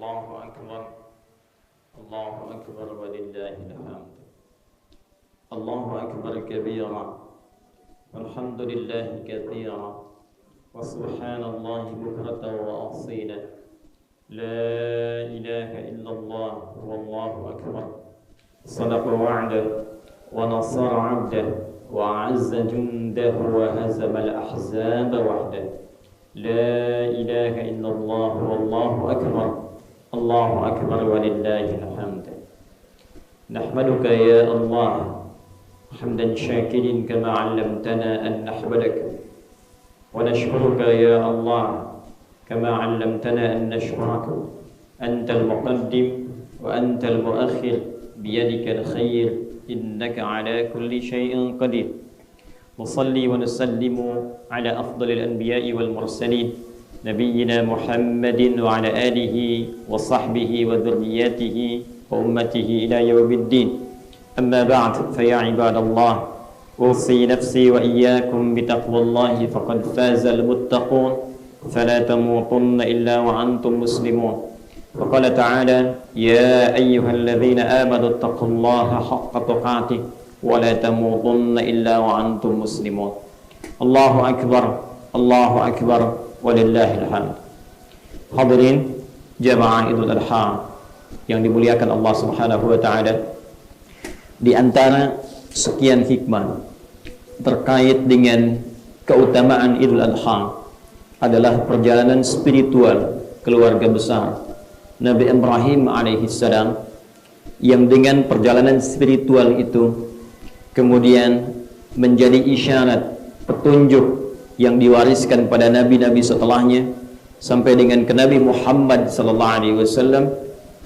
الله أكبر الله أكبر ولله الحمد الله أكبر كبيرا والحمد لله كثيرا وسبحان الله بكرة وأصيلا لا إله إلا الله والله أكبر صدق وعده ونصر عبده وأعز جنده وهزم الأحزاب وحده لا إله إلا الله والله أكبر الله أكبر ولله الحمد نحمدك يا الله حمدا شاكرين كما علمتنا أن نحمدك ونشكرك يا الله كما علمتنا أن نشكرك أنت المقدم وأنت المؤخر بيدك الخير إنك على كل شيء قدير نصلي ونسلم على أفضل الأنبياء والمرسلين نبينا محمد وعلى آله وصحبه وذرياته وأمته إلى يوم الدين أما بعد فيا عباد الله أوصي نفسي وإياكم بتقوى الله فقد فاز المتقون فلا تموتن إلا وأنتم مسلمون وقال تعالى يا أيها الذين آمنوا اتقوا الله حق تقاته ولا تموتن إلا وأنتم مسلمون الله أكبر ولله الحمد. Hadirin jamaah Idul Adha yang dimuliakan Allah Subhanahu wa taala, di antara sekian hikmah terkait dengan keutamaan Idul Adha adalah perjalanan spiritual keluarga besar Nabi Ibrahim alaihissalam, yang dengan perjalanan spiritual itu kemudian menjadi isyarat petunjuk yang diwariskan pada nabi-nabi setelahnya sampai dengan ke Nabi Muhammad sallallahu alaihi wasallam,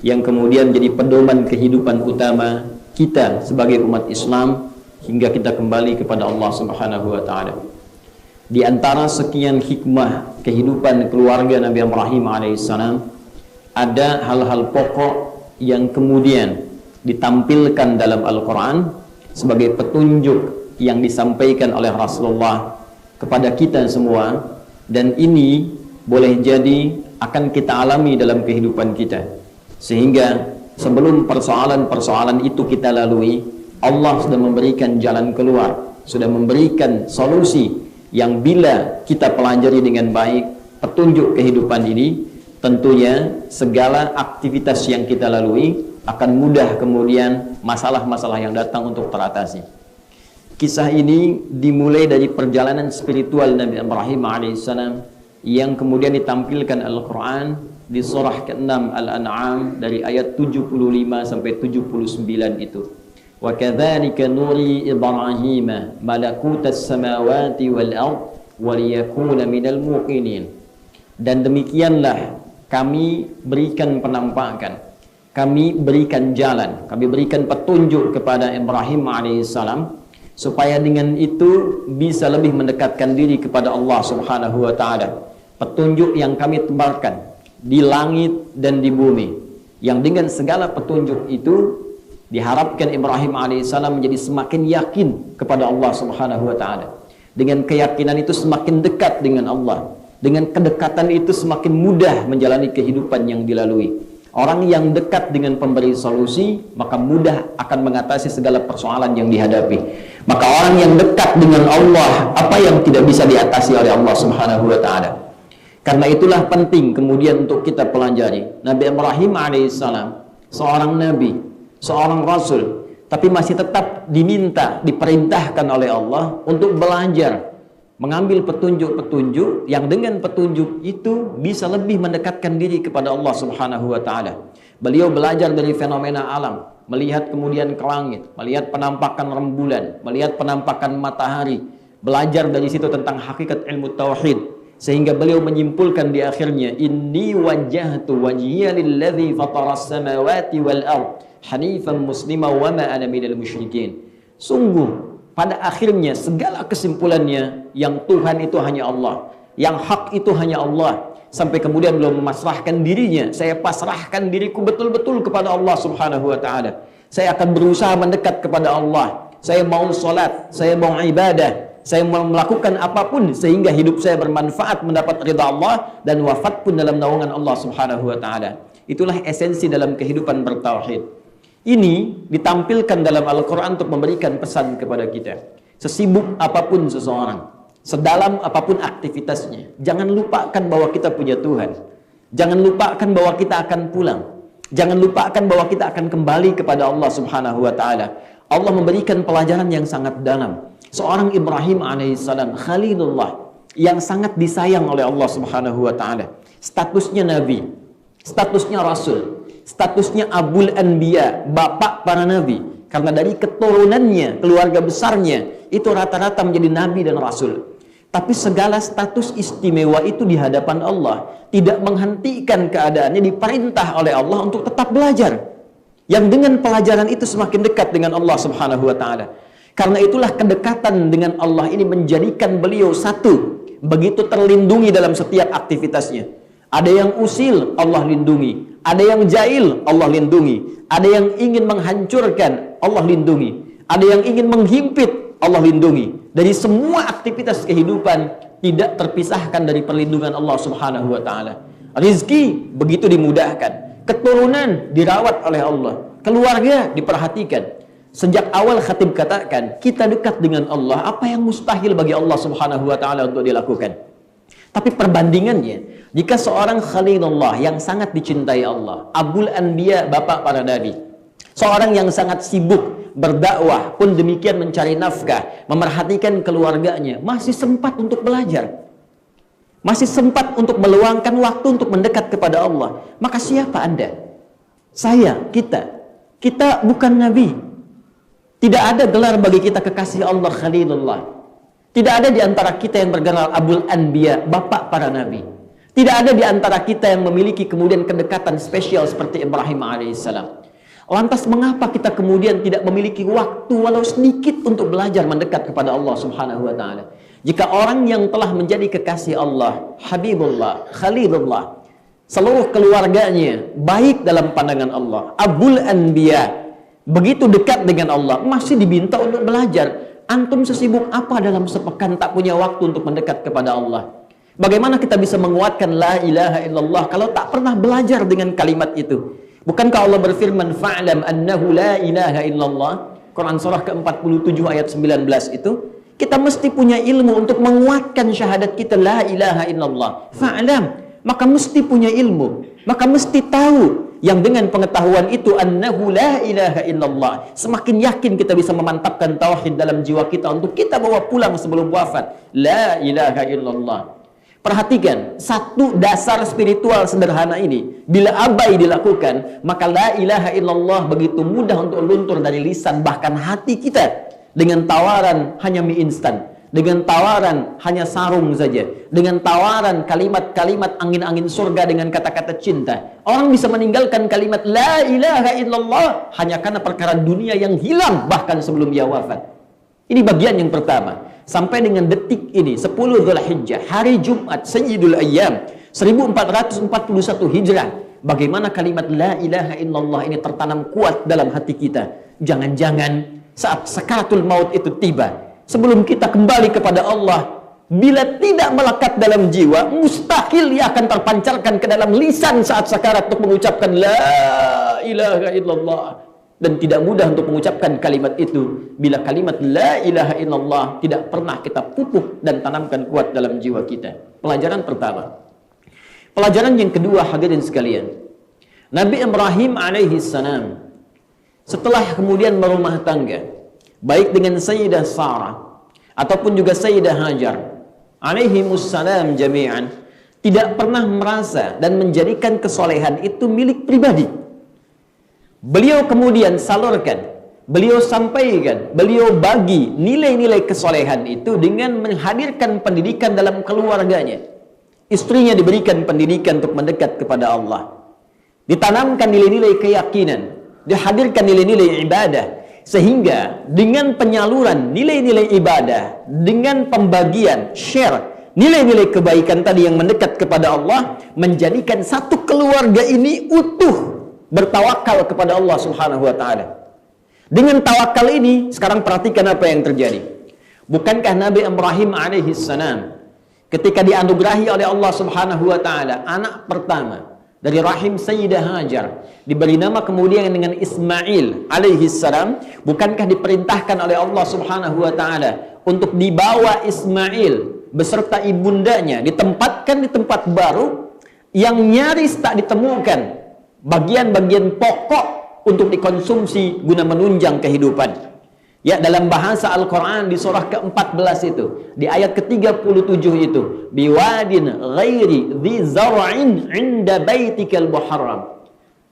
yang kemudian jadi pedoman kehidupan utama kita sebagai umat Islam hingga kita kembali kepada Allah Subhanahu wa taala. Di antara sekian hikmah kehidupan keluarga Nabi Ibrahim alaihissalam, ada hal-hal pokok yang kemudian ditampilkan dalam Al-Quran sebagai petunjuk yang disampaikan oleh Rasulullah kepada kita semua, dan ini boleh jadi akan kita alami dalam kehidupan kita, sehingga sebelum persoalan-persoalan itu kita lalui, Allah sudah memberikan jalan keluar, sudah memberikan solusi yang bila kita pelajari dengan baik petunjuk kehidupan ini, tentunya segala aktivitas yang kita lalui akan mudah kemudian masalah-masalah yang datang untuk teratasi. Kisah ini dimulai dari perjalanan spiritual Nabi Ibrahim alaihissalam yang kemudian ditampilkan Al-Quran di surah ke-6 Al-An'am dari ayat 75 sampai 79 itu. Wa kadzalika nuri Ibrahim malakutas samawati wal ard wa liyakuna minal muqinin. Dan demikianlah kami berikan penampakan, kami berikan jalan, kami berikan petunjuk kepada Ibrahim alaihissalam, supaya dengan itu bisa lebih mendekatkan diri kepada Allah Subhanahu wa taala. Petunjuk yang kami tebarkan di langit dan di bumi, yang dengan segala petunjuk itu diharapkan Ibrahim alaihissalam menjadi semakin yakin kepada Allah Subhanahu wa taala. Dengan keyakinan itu semakin dekat dengan Allah. Dengan kedekatan itu semakin mudah menjalani kehidupan yang dilalui. Orang yang dekat dengan pemberi solusi, maka mudah akan mengatasi segala persoalan yang dihadapi. Maka orang yang dekat dengan Allah, apa yang tidak bisa diatasi oleh Allah Subhanahu wa taala. Karena itulah penting kemudian untuk kita pelajari. Nabi Ibrahim alaihissalam seorang nabi, seorang rasul, tapi masih tetap diminta, diperintahkan oleh Allah untuk belajar, mengambil petunjuk-petunjuk yang dengan petunjuk itu bisa lebih mendekatkan diri kepada Allah Subhanahu wa taala. Beliau belajar dari fenomena alam, melihat kemudian ke langit, melihat penampakan rembulan, melihat penampakan matahari, belajar dari situ tentang hakikat ilmu tauhid, sehingga beliau menyimpulkan di akhirnya, inni wajjahtu wajhiya lilladzi fataras samawati wal ard hanifan muslima wa ma ana minal musyrikin. Sungguh pada akhirnya segala kesimpulannya yang Tuhan itu hanya Allah, yang hak itu hanya Allah, sampai kemudian beliau memasrahkan dirinya, saya pasrahkan diriku betul-betul kepada Allah Subhanahu wa taala. Saya akan berusaha mendekat kepada Allah. Saya mau salat, saya mau ibadah, saya mau melakukan apapun sehingga hidup saya bermanfaat, mendapat ridha Allah, dan wafat pun dalam naungan Allah Subhanahu wa taala. Itulah esensi dalam kehidupan bertauhid. Ini ditampilkan dalam Al-Quran untuk memberikan pesan kepada kita. Sesibuk apapun seseorang, sedalam apapun aktivitasnya, jangan lupakan bahwa kita punya Tuhan. Jangan lupakan bahwa kita akan pulang. Jangan lupakan bahwa kita akan kembali kepada Allah Subhanahu wa Ta'ala. Allah memberikan pelajaran yang sangat dalam. Seorang Ibrahim alaihissalam, Khalilullah, yang sangat disayang oleh Allah Subhanahu wa Ta'ala. Statusnya Nabi, statusnya Rasul, statusnya Abul Anbiya, bapak para Nabi. Karena dari keturunannya, keluarga besarnya, itu rata-rata menjadi Nabi dan Rasul. Tapi segala status istimewa itu di hadapan Allah tidak menghentikan keadaannya, diperintah oleh Allah untuk tetap belajar. Yang dengan pelajaran itu semakin dekat dengan Allah Subhanahu wa Ta'ala. Karena itulah kedekatan dengan Allah ini menjadikan beliau satu, begitu terlindungi dalam setiap aktivitasnya. Ada yang usil, Allah lindungi. Ada yang jahil, Allah lindungi. Ada yang ingin menghancurkan, Allah lindungi. Ada yang ingin menghimpit, Allah lindungi. Dari semua aktivitas kehidupan tidak terpisahkan dari perlindungan Allah Subhanahu wa Ta'ala. Rizki begitu dimudahkan. Keturunan dirawat oleh Allah. Keluarga diperhatikan. Sejak awal khatib katakan, kita dekat dengan Allah, apa yang mustahil bagi Allah Subhanahu wa Ta'ala untuk dilakukan. Tapi perbandingannya, jika seorang Khalilullah yang sangat dicintai Allah, Abul Anbiya, bapak para nabi, seorang yang sangat sibuk berdakwah, pun demikian mencari nafkah, memerhatikan keluarganya, masih sempat untuk belajar, masih sempat untuk meluangkan waktu untuk mendekat kepada Allah. Maka siapa Anda? Saya, kita bukan nabi. Tidak ada gelar bagi kita kekasih Allah Khalilullah. Tidak ada di antara kita yang bergelar Abul Anbiya, bapak para nabi. Tidak ada di antara kita yang memiliki kemudian kedekatan spesial seperti Ibrahim alaihissalam. Lantas mengapa kita kemudian tidak memiliki waktu walau sedikit untuk belajar mendekat kepada Allah Subhanahu wa Ta'ala? Jika orang yang telah menjadi kekasih Allah, Habibullah, Khalilullah, seluruh keluarganya baik dalam pandangan Allah, Abul Anbiya, begitu dekat dengan Allah, masih diminta untuk belajar. Antum sesibuk apa dalam sepekan tak punya waktu untuk mendekat kepada Allah? Bagaimana kita bisa menguatkan la ilaha illallah kalau tak pernah belajar dengan kalimat itu? Bukankah Allah berfirman, fa'lam annahu la ilaha illallah, Quran surah ke-47 ayat 19 itu? Kita mesti punya ilmu untuk menguatkan syahadat kita la ilaha illallah. Fa'lam, maka mesti punya ilmu, maka mesti tahu yang dengan pengetahuan itu annahu la ilaha illallah, semakin yakin kita bisa memantapkan tauhid dalam jiwa kita untuk kita bawa pulang sebelum wafat. La ilaha illallah. Perhatikan, satu dasar spiritual sederhana ini, bila abai dilakukan, maka la ilaha illallah begitu mudah untuk luntur dari lisan, bahkan hati kita, dengan tawaran hanya mie instan, dengan tawaran hanya sarung saja, dengan tawaran kalimat-kalimat angin-angin surga dengan kata-kata cinta. Orang bisa meninggalkan kalimat la ilaha illallah hanya karena perkara dunia yang hilang bahkan sebelum dia wafat. Ini bagian yang pertama. Sampai dengan detik ini, 10 Dzulhijjah, hari Jumat, Sayyidul Ayyam, 1441 Hijrah. Bagaimana kalimat la ilaha illallah ini tertanam kuat dalam hati kita. Jangan-jangan saat sakaratul maut itu tiba, sebelum kita kembali kepada Allah, bila tidak melekat dalam jiwa, mustahil ia akan terpancarkan ke dalam lisan saat sakarat untuk mengucapkan la ilaha illallah. Dan tidak mudah untuk mengucapkan kalimat itu bila kalimat la ilaha illallah tidak pernah kita pupuk dan tanamkan kuat dalam jiwa kita. Pelajaran pertama. Pelajaran yang kedua, hadirin sekalian, Nabi Ibrahim alaihi salam setelah kemudian berumah tangga baik dengan Sayyidah Sarah ataupun juga Sayyidah Hajar alaihimussalam jami'an, tidak pernah merasa dan menjadikan kesolehan itu milik pribadi. Beliau kemudian salurkan, beliau sampaikan, beliau bagi nilai-nilai kesolehan itu dengan menghadirkan pendidikan dalam keluarganya. Istrinya diberikan pendidikan untuk mendekat kepada Allah. Ditanamkan nilai-nilai keyakinan, dihadirkan nilai-nilai ibadah. Sehingga dengan penyaluran nilai-nilai ibadah, dengan pembagian, share, nilai-nilai kebaikan tadi yang mendekat kepada Allah, menjadikan satu keluarga ini utuh bertawakal kepada Allah Subhanahu wa Ta'ala. Dengan tawakal ini, sekarang perhatikan apa yang terjadi. Bukankah Nabi Ibrahim alaihissalam ketika dianugerahi oleh Allah Subhanahu wa Ta'ala anak pertama dari rahim Sayyidah Hajar, diberi nama kemudian dengan Ismail alaihi salam. Bukankah diperintahkan oleh Allah Subhanahu wa taala untuk dibawa Ismail beserta ibundanya ditempatkan di tempat baru yang nyaris tak ditemukan bagian-bagian pokok untuk dikonsumsi guna menunjang kehidupan. Ya, dalam bahasa Al-Quran di surah ke-14 itu, di ayat ke-37 itu, biwadin ghairi dhi zar'in inda baitikal muharram.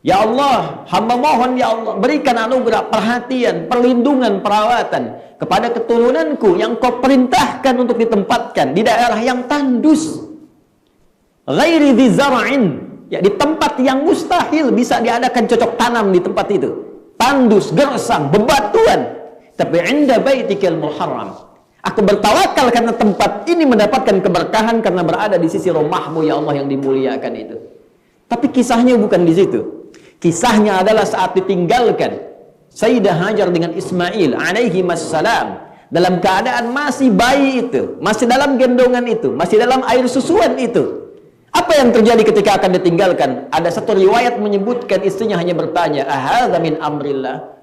Ya Allah, hamba mohon ya Allah, berikan anugerah, perhatian, perlindungan, perawatan kepada keturunanku yang kau perintahkan untuk ditempatkan di daerah yang tandus. Ghairi dhi zar'in, ya, di tempat yang mustahil bisa diadakan cocok tanam di tempat itu. Tandus, gersang, bebatuan. Tapi inda baitikal muharram, aku bertawakal karena tempat ini mendapatkan keberkahan karena berada di sisi rumahmu ya Allah yang dimuliakan itu. Tapi kisahnya bukan di situ. Kisahnya adalah saat ditinggalkan Sayyidah Hajar dengan Ismail alaihi wassalam dalam keadaan masih bayi itu, masih dalam gendongan itu, masih dalam air susuan itu. Apa yang terjadi ketika akan ditinggalkan? Ada satu riwayat menyebutkan istrinya hanya bertanya, ahadza min amrillah?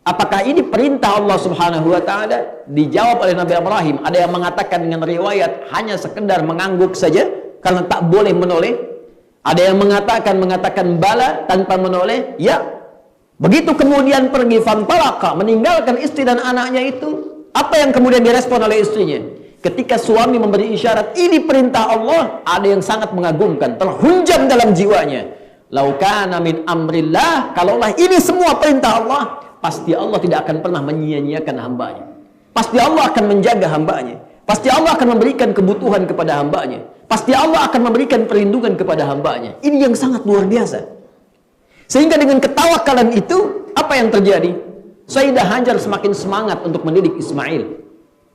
Apakah ini perintah Allah Subhanahu wa taala? Dijawab oleh Nabi Ibrahim. Ada yang mengatakan dengan riwayat hanya sekedar mengangguk saja karena tak boleh menoleh. Ada yang mengatakan bala tanpa menoleh. Ya. Begitu kemudian pergi fantalaka, meninggalkan istri dan anaknya itu. Apa yang kemudian direspon oleh istrinya? Ketika suami memberi isyarat ini perintah Allah, ada yang sangat mengagumkan, terhunjam dalam jiwanya. Lau kana min amrillah, kalaulah ini semua perintah Allah, pasti Allah tidak akan pernah menyia-nyiakan hambanya. Pasti Allah akan menjaga hambanya. Pasti Allah akan memberikan kebutuhan kepada hambanya. Pasti Allah akan memberikan perlindungan kepada hambanya. Ini yang sangat luar biasa. Sehingga dengan ketawakalan itu, apa yang terjadi? Sayyidah Hajar semakin semangat untuk mendidik Ismail.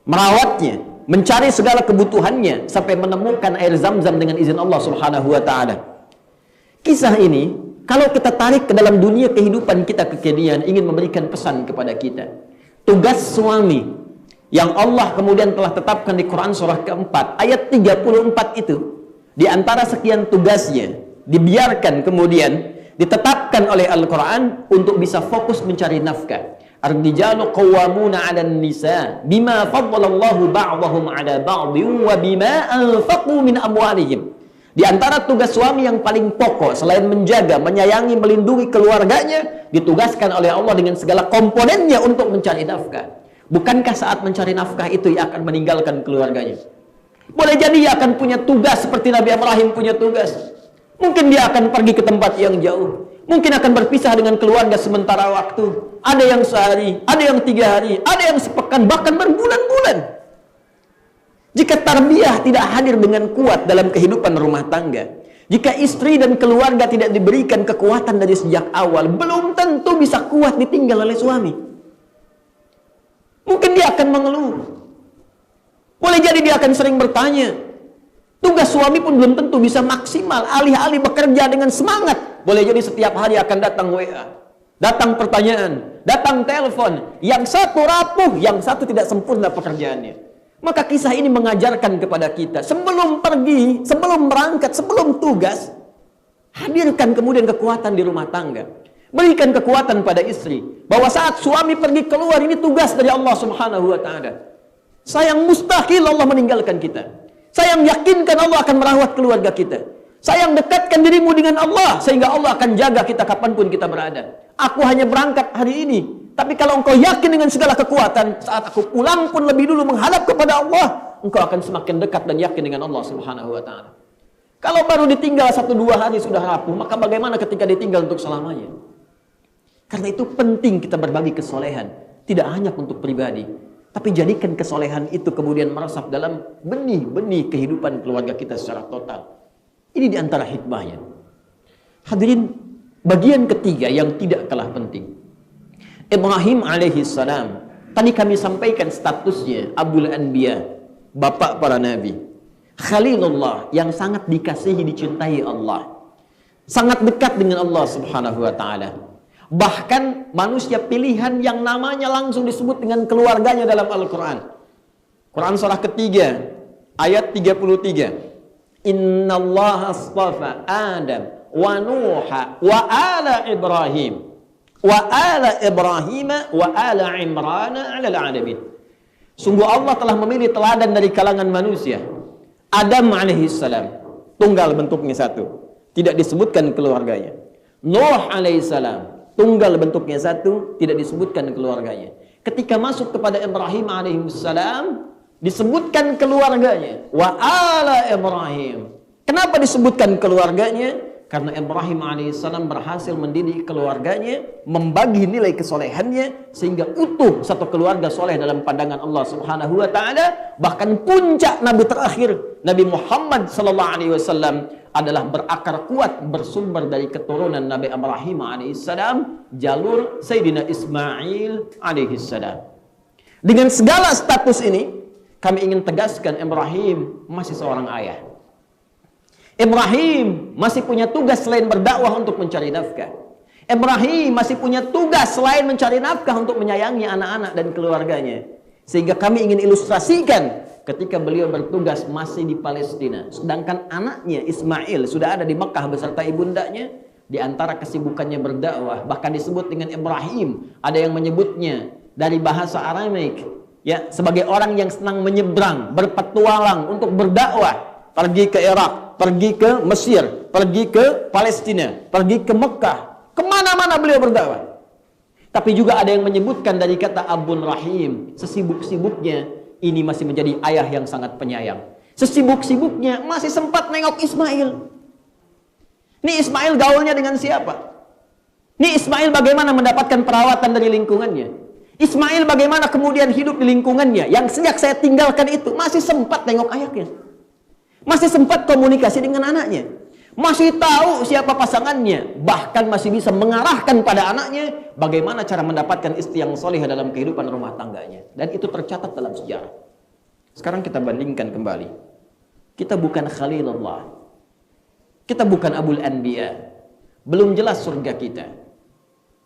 Merawatnya, mencari segala kebutuhannya, sampai menemukan air zam-zam dengan izin Allah Subhanahu wa ta'ala. Kisah ini, kalau kita tarik ke dalam dunia kehidupan kita kekinian, ingin memberikan pesan kepada kita. Tugas suami yang Allah kemudian telah tetapkan di Quran surah keempat, ayat 34 itu, di antara sekian tugasnya, dibiarkan kemudian, ditetapkan oleh Al-Quran untuk bisa fokus mencari nafkah. Ar-rijalu qawwamuna 'alan nisa bima faddalallahu ba'dahum 'ala ba'dhin wa bima anfaqu min amwalihim. Di antara tugas suami yang paling pokok selain menjaga, menyayangi, melindungi keluarganya, ditugaskan oleh Allah dengan segala komponennya untuk mencari nafkah. Bukankah saat mencari nafkah itu ia akan meninggalkan keluarganya? Boleh jadi ia akan punya tugas seperti Nabi Ibrahim punya tugas. Mungkin dia akan pergi ke tempat yang jauh. Mungkin akan berpisah dengan keluarga sementara waktu. Ada yang sehari, ada yang 3 hari, ada yang sepekan, bahkan berbulan-bulan. Jika tarbiyah tidak hadir dengan kuat dalam kehidupan rumah tangga, jika istri dan keluarga tidak diberikan kekuatan dari sejak awal, belum tentu bisa kuat ditinggal oleh suami. Mungkin dia akan mengeluh. Boleh jadi dia akan sering bertanya. Tugas suami pun belum tentu bisa maksimal. Alih-alih bekerja dengan semangat, boleh jadi setiap hari akan datang WA, datang pertanyaan, datang telepon. Yang satu rapuh, yang satu tidak sempurna pekerjaannya. Maka kisah ini mengajarkan kepada kita, sebelum pergi, sebelum berangkat, sebelum tugas, hadirkan kemudian kekuatan di rumah tangga. Berikan kekuatan pada istri, bahwa saat suami pergi keluar, ini tugas dari Allah Subhanahu wa ta'ala. Sayang mustahil Allah meninggalkan kita. Sayang yakinkan Allah akan merawat keluarga kita. Sayang dekatkan dirimu dengan Allah, sehingga Allah akan jaga kita kapanpun kita berada. Aku hanya berangkat hari ini, tapi kalau engkau yakin dengan segala kekuatan, saat aku pulang pun lebih dulu menghadap kepada Allah, engkau akan semakin dekat dan yakin dengan Allah Subhanahu wa ta'ala. Kalau baru ditinggal 1-2 hari sudah rapuh, maka bagaimana ketika ditinggal untuk selamanya? Karena itu penting kita berbagi kesolehan, tidak hanya untuk pribadi, tapi jadikan kesolehan itu kemudian meresap dalam benih-benih kehidupan keluarga kita secara total. Ini diantara hikmahnya. Hadirin, bagian ketiga yang tidak kalah penting. Ibrahim alaihi salam, tadi kami sampaikan statusnya Abul Anbiya, bapak para nabi. Khalilullah, yang sangat dikasihi, dicintai Allah. Sangat dekat dengan Allah Subhanahu wa ta'ala. Bahkan manusia pilihan yang namanya langsung disebut dengan keluarganya dalam Al-Quran. Quran surah ketiga, ayat 33. Innallaha astafa Adam wa Nuha wa ala Ibrahim wa ala Ibrahim wa ala Imran 'alal 'alamin. Sungguh Allah telah memilih teladan dari kalangan manusia. Adam alaihissalam, tunggal bentuknya satu, tidak disebutkan keluarganya. Nuh alaihissalam, tunggal bentuknya satu, tidak disebutkan keluarganya. Ketika masuk kepada Ibrahim alaihissalam, disebutkan keluarganya. Wa ala Ibrahim. Kenapa disebutkan keluarganya? Karena Ibrahim alaihissalam berhasil mendidik keluarganya, membagi nilai kesolehannya, sehingga utuh satu keluarga soleh dalam pandangan Allah Subhanahu wa Ta'ala. Bahkan puncak Nabi terakhir, Nabi Muhammad sallallahu alaihi wasallam, adalah berakar kuat bersumber dari keturunan Nabi Ibrahim alaihissalam, jalur Sayyidina Ismail alaihissalam. Dengan segala status ini, kami ingin tegaskan Ibrahim masih seorang ayah. Ibrahim masih punya tugas selain berdakwah untuk mencari nafkah. Ibrahim masih punya tugas selain mencari nafkah untuk menyayangi anak-anak dan keluarganya. Sehingga kami ingin ilustrasikan ketika beliau bertugas masih di Palestina, sedangkan anaknya Ismail sudah ada di Mekah beserta ibundanya. Di antara kesibukannya berdakwah, bahkan disebut dengan Ibrahim, ada yang menyebutnya dari bahasa Aramaik, ya, sebagai orang yang senang menyeberang, berpetualang untuk berdakwah. Pergi ke Irak, pergi ke Mesir, pergi ke Palestina, pergi ke Mekah, kemana-mana beliau berdakwah. Tapi juga ada yang menyebutkan dari kata Abun Rahim, sesibuk-sibuknya ini masih menjadi ayah yang sangat penyayang. Sesibuk-sibuknya masih sempat nengok Ismail. Ini Ismail gaulnya dengan siapa? Ini Ismail bagaimana mendapatkan perawatan dari lingkungannya? Ismail bagaimana kemudian hidup di lingkungannya yang sejak saya tinggalkan itu masih sempat tengok ayahnya. Masih sempat komunikasi dengan anaknya. Masih tahu siapa pasangannya. Bahkan masih bisa mengarahkan pada anaknya bagaimana cara mendapatkan istri yang soleh dalam kehidupan rumah tangganya. Dan itu tercatat dalam sejarah. Sekarang kita bandingkan kembali. Kita bukan Khalilullah. Kita bukan Abul Anbiya. Belum jelas surga kita.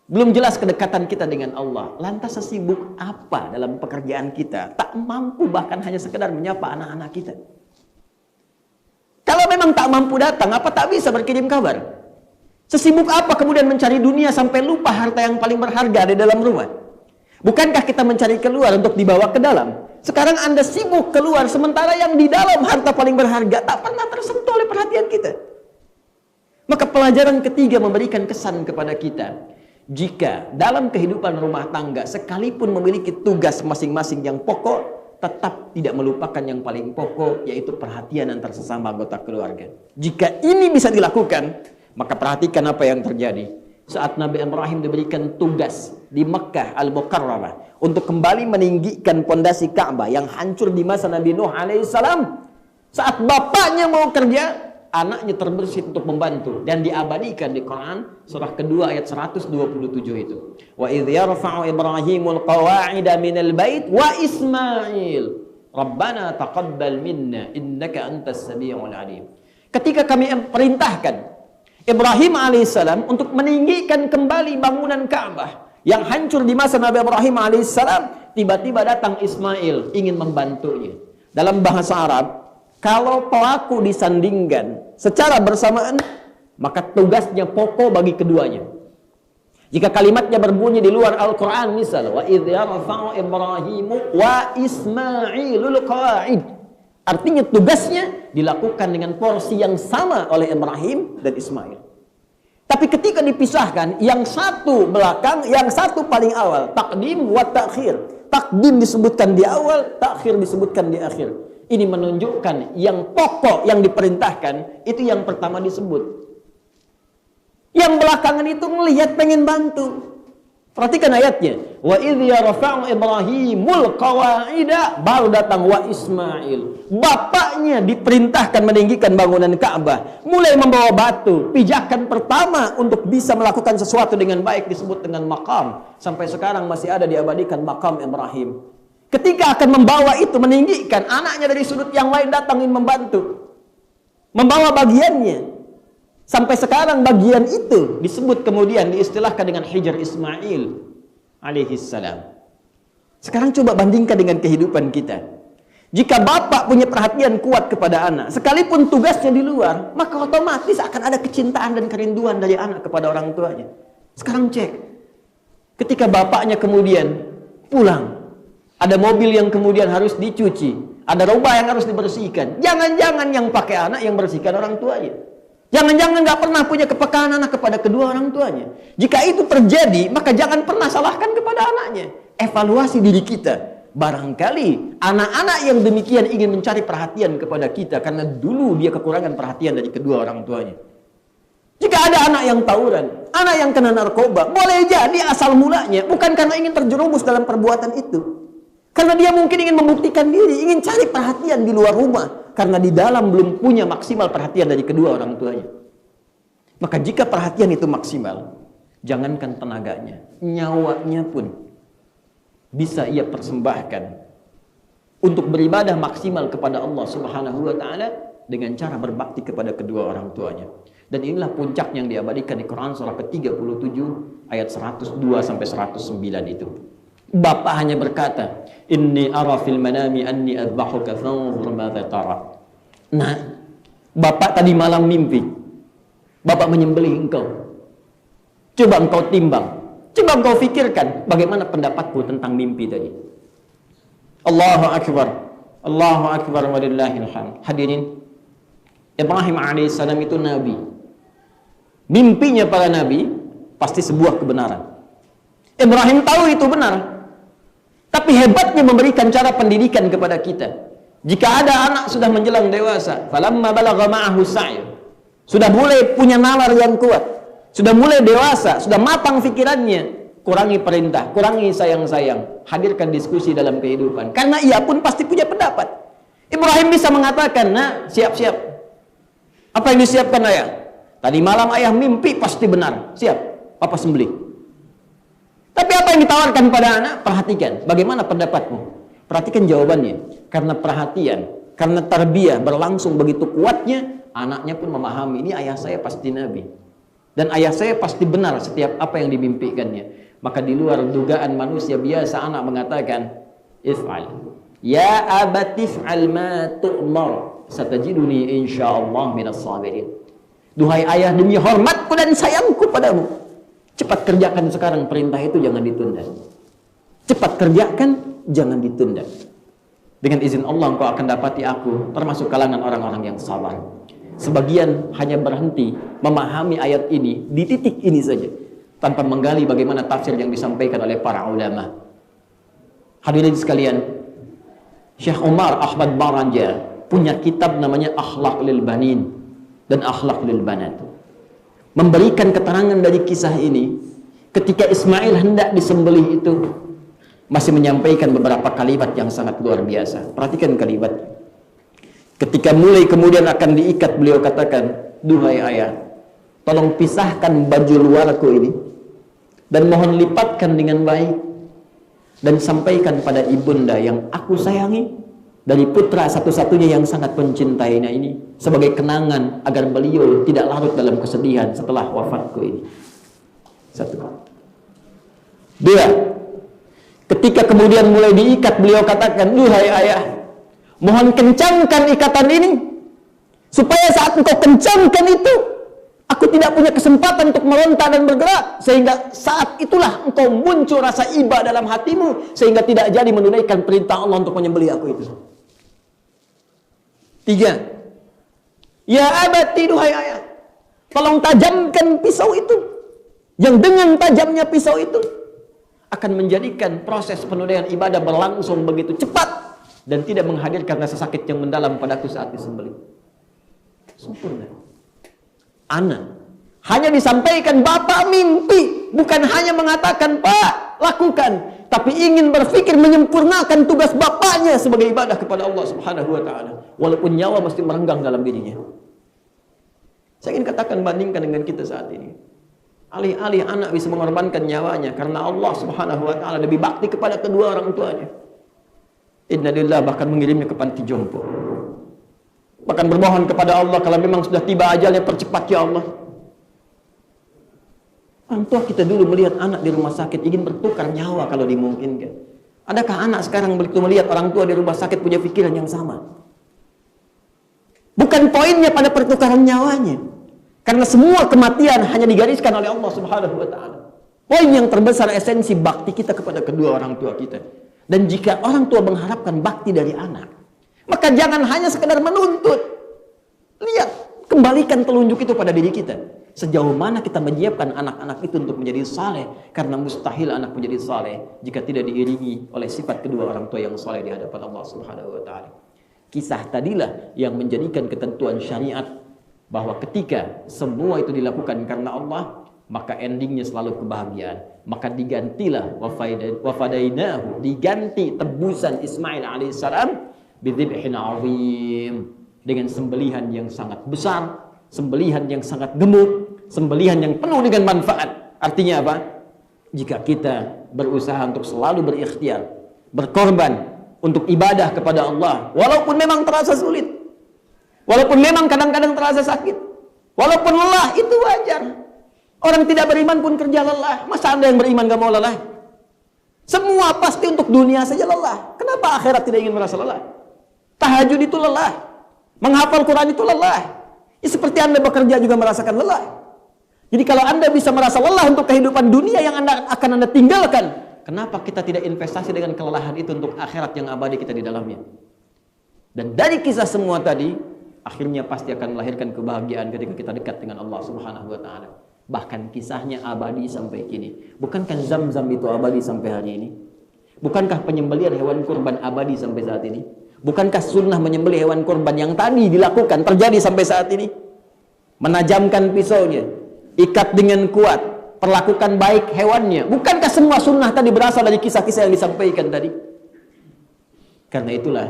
Belum jelas kedekatan kita dengan Allah. Lantas sesibuk apa dalam pekerjaan kita? Tak mampu bahkan hanya sekedar menyapa anak-anak kita. Kalau memang tak mampu datang, apa tak bisa berkirim kabar? Sesibuk apa kemudian mencari dunia sampai lupa harta yang paling berharga di dalam rumah? Bukankah kita mencari keluar untuk dibawa ke dalam? Sekarang Anda sibuk keluar, sementara yang di dalam harta paling berharga tak pernah tersentuh oleh perhatian kita. Maka pelajaran ketiga memberikan kesan kepada kita. Jika dalam kehidupan rumah tangga, sekalipun memiliki tugas masing-masing yang pokok, tetap tidak melupakan yang paling pokok, yaitu perhatian antar sesama anggota keluarga. Jika ini bisa dilakukan, maka perhatikan apa yang terjadi. Saat Nabi Ibrahim diberikan tugas di Mekah Al-Mukarramah untuk kembali meninggikan pondasi Ka'bah yang hancur di masa Nabi Nuh alaihissalam, saat bapaknya mau kerja, anaknya terbersih untuk membantu, dan diabadikan di Quran surah kedua ayat 127 itu. Wa idh yarfa'u Ibrahimul qawa'ida minal bait wa Ismail Rabbana taqabbal minna innaka antas samiul alim. Ketika kami perintahkan Ibrahim alaihissalam untuk meninggikan kembali bangunan Ka'bah yang hancur di masa Nabi Ibrahim alaihissalam, tiba-tiba datang Ismail ingin membantunya. Dalam bahasa Arab, kalau pelaku disandingkan secara bersamaan, maka tugasnya pokok bagi keduanya. Jika kalimatnya berbunyi di luar Al-Quran, misal wa idh yarfa'u Ibrahimu wa Ismailul qawa'id, artinya tugasnya dilakukan dengan porsi yang sama oleh Ibrahim dan Ismail. Tapi ketika dipisahkan, yang satu belakang, yang satu paling awal. Takdim wa ta'khir. Takdim disebutkan di awal, takhir disebutkan di akhir. Ini menunjukkan yang pokok yang diperintahkan itu yang pertama disebut. Yang belakangan itu melihat pengen bantu. Perhatikan ayatnya. Wa idh yarfa'u Ibrahimul qawa'ida, baru datang wa Ismail. Bapaknya diperintahkan meninggikan bangunan Ka'bah, mulai membawa batu. Pijakan pertama untuk bisa melakukan sesuatu dengan baik disebut dengan maqam. Sampai sekarang masih ada diabadikan maqam Ibrahim. Ketika akan membawa itu, meninggikan, anaknya dari sudut yang lain datang ingin membantu, membawa bagiannya. Sampai sekarang bagian itu disebut kemudian diistilahkan dengan Hijr Ismail alaihissalam. Sekarang coba bandingkan dengan kehidupan kita. Jika bapak punya perhatian kuat kepada anak, sekalipun tugasnya di luar, maka otomatis akan ada kecintaan dan kerinduan dari anak kepada orang tuanya. Sekarang cek, ketika bapaknya kemudian pulang, ada mobil yang kemudian harus dicuci, ada rumah yang harus dibersihkan. Jangan-jangan yang pakai anak yang bersihkan orang tuanya. Jangan-jangan nggak pernah punya kepekaan anak kepada kedua orang tuanya. Jika itu terjadi, maka jangan pernah salahkan kepada anaknya. Evaluasi diri kita. Barangkali anak-anak yang demikian ingin mencari perhatian kepada kita karena dulu dia kekurangan perhatian dari kedua orang tuanya. Jika ada anak yang tawuran, anak yang kena narkoba, boleh jadi asal mulanya bukan karena ingin terjerumus dalam perbuatan itu. Karena dia mungkin ingin membuktikan diri, ingin cari perhatian di luar rumah. Karena di dalam belum punya maksimal perhatian dari kedua orang tuanya. Maka jika perhatian itu maksimal, jangankan tenaganya, nyawanya pun bisa ia persembahkan untuk beribadah maksimal kepada Allah Subhanahu wa taala dengan cara berbakti kepada kedua orang tuanya. Dan inilah puncak yang diabadikan di Quran surah ke-37 ayat 102 sampai 109 itu. Bapak hanya berkata, "Inni ara fil manami anni adbahuka fanzur madza tara." Nah, bapak tadi malam mimpi. Bapak menyembelih engkau. Coba engkau timbang. Coba engkau fikirkan bagaimana pendapatku tentang mimpi tadi. Allahu Akbar. Allahu Akbar walillahil hamd. Hadirin, Ibrahim alaihissalam itu nabi. Mimpinya para nabi pasti sebuah kebenaran. Ibrahim tahu itu benar. Tapi hebatnya memberikan cara pendidikan kepada kita. Jika ada anak sudah menjelang dewasa, falamma balagha ma'ahu sa'y, sudah mulai punya nalar yang kuat, sudah mulai dewasa, sudah matang pikirannya, kurangi perintah, kurangi sayang-sayang, hadirkan diskusi dalam kehidupan. Karena ia pun pasti punya pendapat. Ibrahim bisa mengatakan, "Nah, siap-siap." Apa yang disiapkan ayah? Tadi malam ayah mimpi pasti benar. Siap, papa sembelih. Tapi apa yang ditawarkan pada anak? Perhatikan, bagaimana pendapatmu? Perhatikan jawabannya. Karena perhatian, karena tarbiyah berlangsung begitu kuatnya, anaknya pun memahami, ini ayah saya pasti nabi. Dan ayah saya pasti benar setiap apa yang dimimpikannya. Maka di luar dugaan manusia biasa, anak mengatakan, "If'al. Ya abatif'al ma tu'mar. Satajiduni insyaallah minas sabirin." Duhai ayah, demi hormatku dan sayangku padamu, cepat kerjakan sekarang perintah itu, jangan ditunda. Cepat kerjakan, jangan ditunda. Dengan izin Allah engkau akan dapati aku termasuk kalangan orang-orang yang sabar. Sebagian hanya berhenti memahami ayat ini di titik ini saja, tanpa menggali bagaimana tafsir yang disampaikan oleh para ulama. Hadirin sekalian, Syekh Umar Ahmad Baranja punya kitab namanya Akhlaq lil Banin dan Akhlaq lil Banat. Memberikan keterangan dari kisah ini, ketika Ismail hendak disembelih itu, masih menyampaikan beberapa kalimat yang sangat luar biasa. Perhatikan kalimat. Ketika mulai kemudian akan diikat, beliau katakan, "Duhai ayah, tolong pisahkan baju luarku ini dan mohon lipatkan dengan baik dan sampaikan pada ibunda yang aku sayangi dari putra satu-satunya yang sangat mencintainya ini sebagai kenangan agar beliau tidak larut dalam kesedihan setelah wafatku ini." Satu. Dua. Ketika kemudian mulai diikat, beliau katakan, "Duhai ayah, mohon kencangkan ikatan ini supaya saat engkau kencangkan itu, aku tidak punya kesempatan untuk meronta dan bergerak, sehingga saat itulah engkau muncul rasa iba dalam hatimu, sehingga tidak jadi menunaikan perintah Allah untuk menyembelih aku itu." Tiga. Ya abati, duhai ayah, tolong tajamkan pisau itu, yang dengan tajamnya pisau itu akan menjadikan proses penunaian ibadah berlangsung begitu cepat dan tidak menghadirkan rasa sakit yang mendalam padaku saat disembelih. Sempurna. Anak hanya disampaikan bapak mimpi, bukan hanya mengatakan Pak lakukan, tapi ingin berpikir menyempurnakan tugas bapaknya sebagai ibadah kepada Allah Subhanahu wa taala, walaupun nyawa mesti merenggang dalam dirinya. Saya ingin katakan, bandingkan dengan kita saat ini. Alih-alih anak bisa mengorbankan nyawanya karena Allah Subhanahu wa taala lebih bakti kepada kedua orang tuanya, innalillah bahkan mengirimnya ke panti jompo, bahkan bermohon kepada Allah kalau memang sudah tiba ajalnya, percepat ya Allah. Orang tua kita dulu melihat anak di rumah sakit ingin bertukar nyawa kalau dimungkinkan. Adakah anak sekarang begitu melihat orang tua di rumah sakit punya pikiran yang sama? Bukan poinnya pada pertukaran nyawanya. Karena semua kematian hanya digariskan oleh Allah Subhanahu wa taala. Poin yang terbesar esensi bakti kita kepada kedua orang tua kita. Dan jika orang tua mengharapkan bakti dari anak, maka jangan hanya sekedar menuntut. Lihat, kembalikan telunjuk itu pada diri kita. Sejauh mana kita menyiapkan anak-anak itu untuk menjadi saleh, karena mustahil anak menjadi saleh jika tidak diiringi oleh sifat kedua orang tua yang saleh di hadapan Allah Subhanahu wa taala. Kisah tadilah yang menjadikan ketentuan syariat bahwa ketika semua itu dilakukan karena Allah, maka endingnya selalu kebahagiaan. Maka digantilah wafadainahu, diganti tebusan Ismail alaihissalam bidzibhin azim, dengan sembelihan yang sangat besar, sembelihan yang sangat gemuk, sembelihan yang penuh dengan manfaat. Artinya apa? Jika kita berusaha untuk selalu berikhtiar, berkorban untuk ibadah kepada Allah, walaupun memang terasa sulit, walaupun memang kadang-kadang terasa sakit, walaupun lelah, itu wajar. Orang tidak beriman pun kerja lelah. Masa Anda yang beriman gak mau lelah? Semua pasti untuk dunia saja lelah. Kenapa akhirat tidak ingin merasa lelah? Tahajud itu lelah, menghafal Quran itu lelah. Ya, seperti Anda bekerja juga merasakan lelah. Jadi kalau Anda bisa merasa lelah untuk kehidupan dunia yang akan Anda tinggalkan, kenapa kita tidak investasi dengan kelelahan itu untuk akhirat yang abadi kita di dalamnya? Dan dari kisah semua tadi, akhirnya pasti akan melahirkan kebahagiaan ketika kita dekat dengan Allah Subhanahu wa taala. Bahkan kisahnya abadi sampai kini. Bukankah Zam-Zam itu abadi sampai hari ini? Bukankah penyembelihan hewan kurban abadi sampai saat ini? Bukankah sunnah menyembelih hewan kurban yang tadi dilakukan terjadi sampai saat ini? Menajamkan pisaunya, ikat dengan kuat, perlakukan baik hewannya. Bukankah semua sunnah tadi berasal dari kisah-kisah yang disampaikan tadi? Karena itulah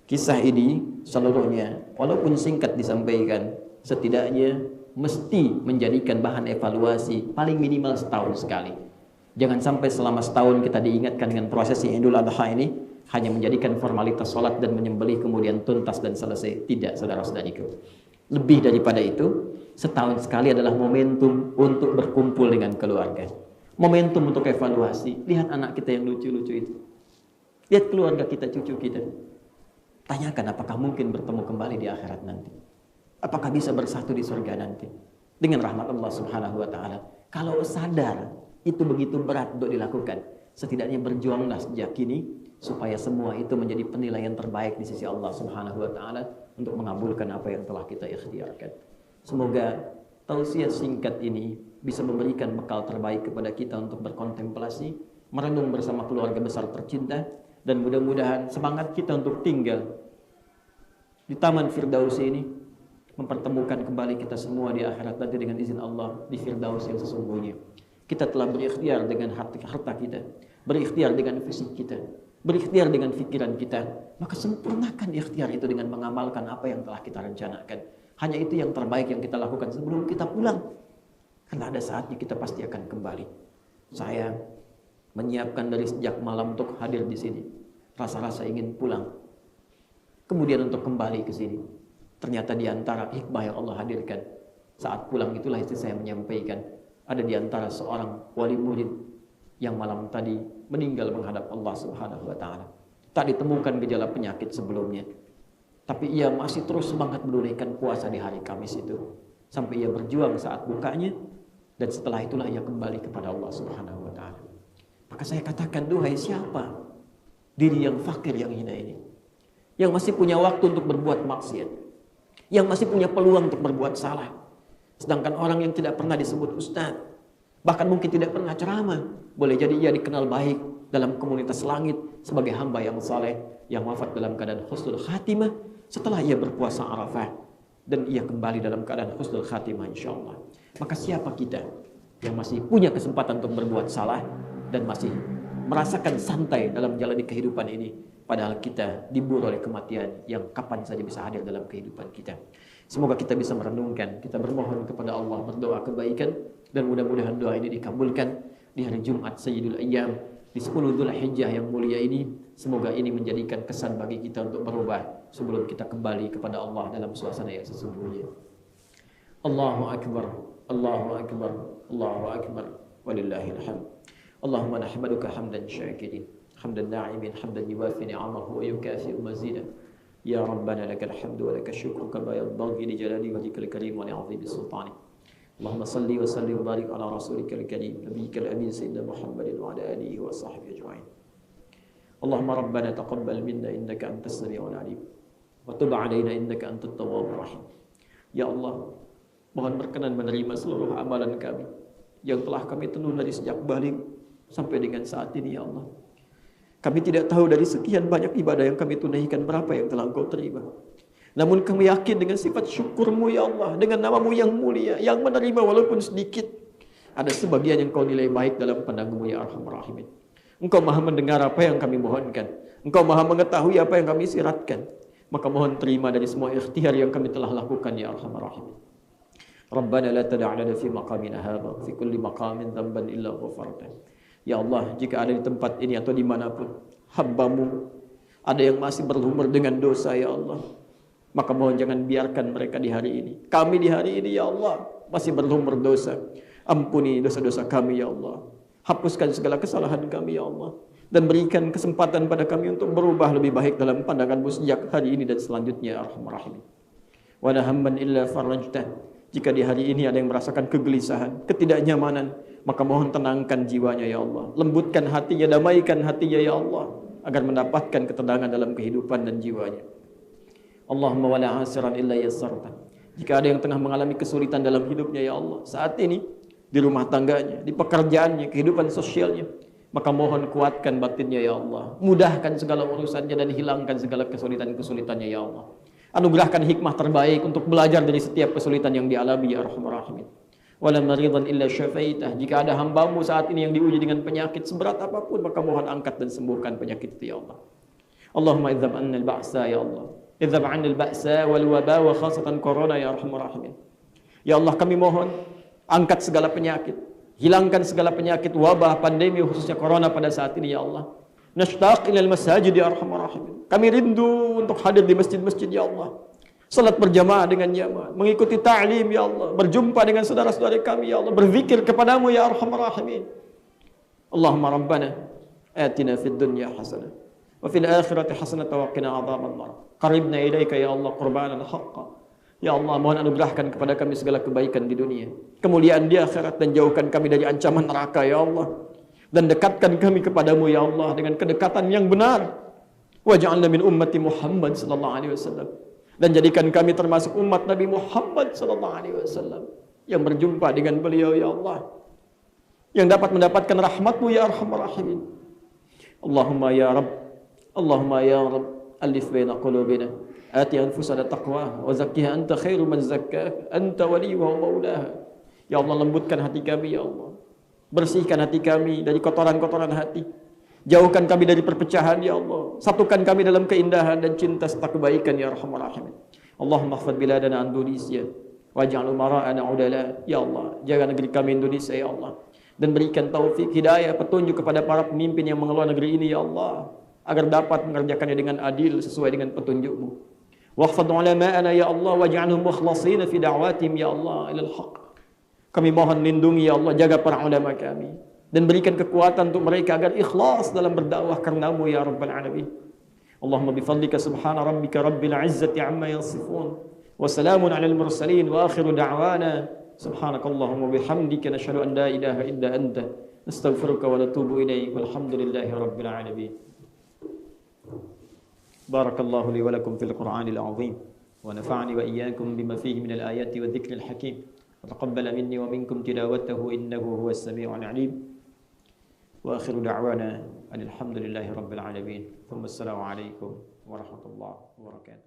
kisah ini seluruhnya, walaupun singkat disampaikan, setidaknya mesti menjadikan bahan evaluasi paling minimal setahun sekali. Jangan sampai selama setahun kita diingatkan dengan prosesi Idul Adha ini hanya menjadikan formalitas sholat dan menyembelih kemudian tuntas dan selesai. Tidak, saudara-saudariku. Lebih daripada itu, setahun sekali adalah momentum untuk berkumpul dengan keluarga. Momentum untuk evaluasi. Lihat anak kita yang lucu-lucu itu. Lihat keluarga kita, cucu kita. Tanyakan apakah mungkin bertemu kembali di akhirat nanti. Apakah bisa bersatu di surga nanti dengan rahmat Allah Subhanahu wa taala? Kalau sadar itu begitu berat untuk dilakukan, setidaknya berjuanglah sejak kini supaya semua itu menjadi penilaian terbaik di sisi Allah Subhanahu wa taala untuk mengabulkan apa yang telah kita ikhtiarkan. Semoga tausiah singkat ini bisa memberikan bekal terbaik kepada kita untuk berkontemplasi, merenung bersama keluarga besar tercinta, dan mudah-mudahan semangat kita untuk tinggal di Taman Firdaus ini mempertemukan kembali kita semua di akhirat nanti dengan izin Allah di Firdaus yang sesungguhnya. Kita telah berikhtiar dengan harta kita, berikhtiar dengan fisik kita, berikhtiar dengan pikiran kita. Maka sempurnakan ikhtiar itu dengan mengamalkan apa yang telah kita rencanakan. Hanya itu yang terbaik yang kita lakukan sebelum kita pulang. Karena ada saatnya kita pasti akan kembali. Saya menyiapkan dari sejak malam untuk hadir di sini. Rasa-rasa ingin pulang. Kemudian untuk kembali ke sini. Ternyata di antara hikmah yang Allah hadirkan, saat pulang itulah istri saya menyampaikan, ada di antara seorang wali murid yang malam tadi meninggal menghadap Allah Subhanahu wa taala. Tak ditemukan gejala penyakit sebelumnya, tapi ia masih terus semangat menunaikan puasa di hari Kamis itu sampai ia berjuang saat bukanya, dan setelah itulah ia kembali kepada Allah Subhanahu wa taala. Maka saya katakan, duhai siapa diri yang fakir yang hina ini, yang masih punya waktu untuk berbuat maksiat, yang masih punya peluang untuk berbuat salah. Sedangkan orang yang tidak pernah disebut ustaz, bahkan mungkin tidak pernah ceramah, boleh jadi ia dikenal baik dalam komunitas langit sebagai hamba yang saleh, yang wafat dalam keadaan husnul khatimah setelah ia berpuasa Arafah, dan ia kembali dalam keadaan husnul khatimah insyaallah. Maka siapa kita yang masih punya kesempatan untuk berbuat salah dan masih merasakan santai dalam jalani kehidupan ini, padahal kita diburu oleh kematian yang kapan saja bisa hadir dalam kehidupan kita. Semoga kita bisa merenungkan, kita bermohon kepada Allah, berdoa kebaikan, dan mudah-mudahan doa ini dikabulkan di hari Jumat Sayyidul Ayyam, di 10 Dzulhijjah yang mulia ini. Semoga ini menjadikan kesan bagi kita untuk berubah sebelum kita kembali kepada Allah dalam suasana yang sesungguhnya. Allahu Akbar, Allahu Akbar, Allahu Akbar, walillahil hamd. Allahumma nahmaduka hamdan syakirin, hamdan na'imin hamdan yuwafi ni'amahu wa yukafi'u mazidah. Ya Rabbana lakal hamdu wa lakal syukru kama yanbaghi li jalali wajhikal karim wa li'azimi sultanik. Allahumma salli wa sallim wa barik ala rasulikal karim nabiyyikal amin sayyidina Muhammadin wa ala alihi wa sahbihi ajma'in. Allahumma rabbana taqabbal minna innaka antas sami'ul alim wa tub 'alaina innaka antat tawwabur rahim. Ya Allah, mohon berkenan menerima seluruh amalan kami yang telah kami tunaikan dari sejak balik sampai dengan saat ini ya Allah. Kami tidak tahu dari sekian banyak ibadah yang kami tunaikan berapa yang telah Engkau terima. Namun kami yakin dengan sifat syukur-Mu ya Allah, dengan nama-Mu yang mulia, yang menerima walaupun sedikit, ada sebagian yang Kau nilai baik dalam pandang-Mu ya Arhamar Rahimin. Engkau maha mendengar apa yang kami mohonkan. Engkau maha mengetahui apa yang kami siratkan. Maka mohon terima dari semua ikhtiar yang kami telah lakukan ya Arhamar Rahimin. Rabbana la tada' lana fi maqamina hadha fi kulli maqamin dhanban illa ghafarta. Ya Allah, jika ada di tempat ini atau dimanapun hamba-Mu ada yang masih berlumur dengan dosa ya Allah, maka mohon jangan biarkan mereka di hari ini. Kami di hari ini ya Allah masih berlumur dosa. Ampuni dosa-dosa kami ya Allah. Hapuskan segala kesalahan kami ya Allah, dan berikan kesempatan pada kami untuk berubah lebih baik dalam pandangan-Mu sejak hari ini dan selanjutnya ya Arhamar Rahimin. Wa la hamman illa farajtah. Jika di hari ini ada yang merasakan kegelisahan, ketidaknyamanan, maka mohon tenangkan jiwanya ya Allah, lembutkan hatinya, damaikan hatinya ya Allah, agar mendapatkan ketenangan dalam kehidupan dan jiwanya. Allahumma wala asiran illa yassarta. Jika ada yang tengah mengalami kesulitan dalam hidupnya ya Allah, saat ini di rumah tangganya, di pekerjaannya, kehidupan sosialnya, maka mohon kuatkan batinnya ya Allah, mudahkan segala urusannya dan hilangkan segala kesulitan-kesulitannya ya Allah. Anugerahkan hikmah terbaik untuk belajar dari setiap kesulitan yang dialami ya Arhamar Rahimin. Wala maridan illa syafaitah. Jika ada hamba-Mu saat ini yang diuji dengan penyakit seberat apapun, maka mohon angkat dan sembuhkan penyakit itu ya Allah. Allahumma idzab 'anna al-ba'sa ya Allah. Idzab 'anna al-ba'sa wal waba wa khasatan corona ya Arhamar Rahimin. Ya Allah, kami mohon angkat segala penyakit, hilangkan segala penyakit wabah, pandemi khususnya corona pada saat ini ya Allah. Nashtaq ilal masajid ya Arhamar Rahimin. Kami rindu untuk hadir di masjid-masjid ya Allah. Salat berjamaah dengan nyaman, mengikuti ta'lim ya Allah, berjumpa dengan saudara-saudara kami ya Allah, berzikir kepadamu ya Arhamar Rahimin. Allahumma rabbana atina fid dunya hasanah wa fil akhirati hasanah wa qina adzabannar. Qaribna ilaika ya Allah qurbanan haqqan. Ya Allah, mohon anugerahkan kepada kami segala kebaikan di dunia, kemuliaan di akhirat, dan jauhkan kami dari ancaman neraka ya Allah. Dan dekatkan kami kepadamu ya Allah dengan kedekatan yang benar. Waj'alna min ummati Muhammad sallallahu alaihi wasallam. Dan jadikan kami termasuk umat Nabi Muhammad sallallahu alaihi wasallam yang berjumpa dengan beliau ya Allah, yang dapat mendapatkan rahmat-Mu ya Arhamar Rahimin. Allahumma ya Rabb, Allahumma ya Rabb, alif baina qulubina, ati anfusana taqwa wa zakkiha anta khairu man zakkaha, anta waliyuha wa maulaha. Ya Allah, lembutkan hati kami ya Allah. Bersihkan hati kami dari kotoran-kotoran hati. Jauhkan kami dari perpecahan ya Allah. Satukan kami dalam keindahan dan cinta serta kebaikan ya Arhamar Rahimin. Allahumma ihfaz biladana Indonesia waj'al umara'ana udala. Ya Allah, jaga negeri kami Indonesia ya Allah, dan berikan taufik, hidayah, petunjuk kepada para pemimpin yang mengelola negeri ini ya Allah, agar dapat mengerjakannya dengan adil sesuai dengan petunjuk-Mu. Wahfadh ulama'ana ya Allah waj'alhum mukhlasin fi da'watihim ya Allah ilal haqq. Kami mohon lindungi ya Allah, jaga para ulama kami dan berikan kekuatan untuk mereka agar ikhlas dalam berdakwah karena-Mu ya Rabbal Alamin. Allahumma bifadlika subhana rabbika rabbil izzati amma yasifun wa salamun alal mursalin wa akhiru da'wana subhanakallahumma bihamdika nashhadu an la ilaha illa anta nastaghfiruka wa natubu ilaik walhamdulillahi rabbil alamin. Barakallahu li wa lakum fil Qur'anil azim wa nafa'ani wa iyyakum bima fihi minal ayati wa dhikril hakim. وتقبل مني ومنكم تلاوته إنه هو السميع العليم وآخر دعوانا أن الحمد لله رب العالمين ثم السلام عليكم ورحمة الله وبركاته.